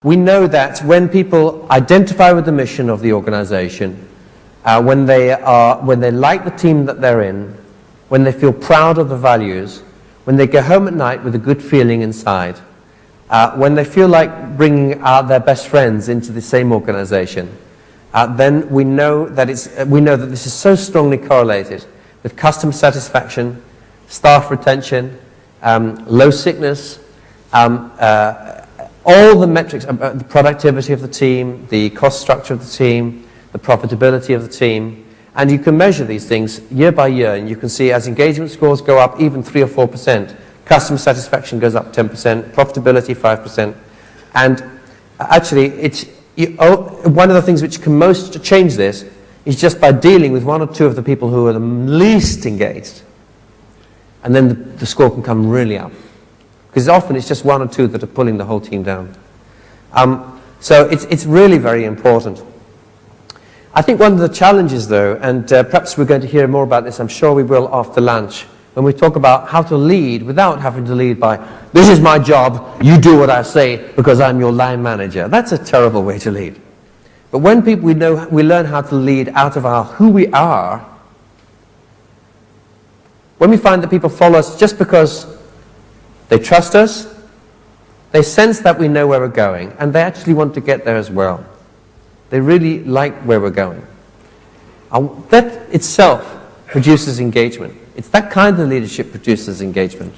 We know that when people identify with the mission of the organization, when they like the team that they're in, when they feel proud of the values, when they go home at night with a good feeling inside, when they feel like bringing their best friends into the same organization, then we know that this is so strongly correlated with customer satisfaction, staff retention, low sickness, all the metrics, the productivity of the team, the cost structure of the team, the profitability of the team, and you can measure these things year by year, and you can see as engagement scores go up even 3 or 4%, customer satisfaction goes up 10%, profitability 5%, and actually one of the things which can most change this is just by dealing with 1 or 2 of the people who are the least engaged, and then the score can come really up. Because often it's just 1 or 2 that are pulling the whole team down. So it's really very important. I think one of the challenges, though, and perhaps we're going to hear more about this, I'm sure we will after lunch, when we talk about how to lead without having to lead by, this is my job, you do what I say because I'm your line manager. That's a terrible way to lead. But when we learn how to lead out of who we are, when we find that people follow us just because they trust us, they sense that we know where we're going, and they actually want to get there as well. They really like where we're going. That itself produces engagement. It's that kind of leadership produces engagement.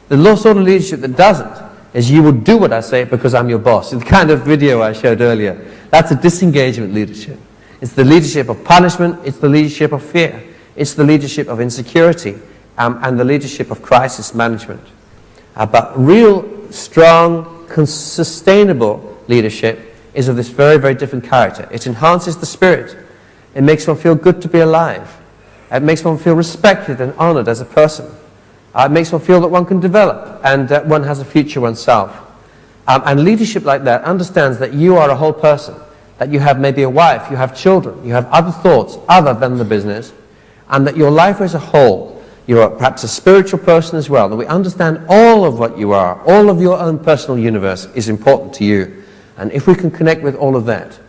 The sort of leadership that doesn't is you will do what I say because I'm your boss. The kind of video I showed earlier, that's a disengagement leadership. It's the leadership of punishment, it's the leadership of fear, it's the leadership of insecurity, and the leadership of crisis management. But real, strong, sustainable leadership is of this very, very different character. It enhances the spirit. It makes one feel good to be alive. It makes one feel respected and honored as a person. It makes one feel that one can develop and that one has a future oneself. And leadership like that understands that you are a whole person, that you have maybe a wife, you have children, you have other thoughts other than the business, and that your life as a whole, you are perhaps a spiritual person as well, that we understand all of what you are, all of your own personal universe is important to you. And if we can connect with all of that,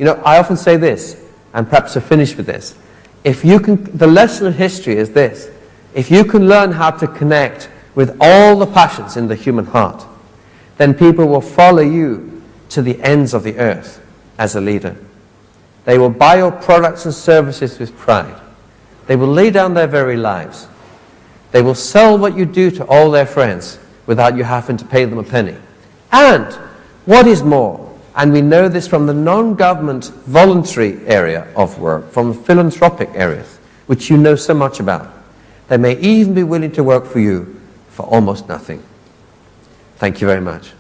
I often say this, and perhaps to finish with this, the lesson of history is this: if you can learn how to connect with all the passions in the human heart, then people will follow you to the ends of the earth as a leader. They will buy your products and services with pride. They will lay down their very lives. They will sell what you do to all their friends without you having to pay them a penny. And what is more, and we know this from the non-government voluntary area of work, from the philanthropic areas, which you know so much about, they may even be willing to work for you for almost nothing. Thank you very much.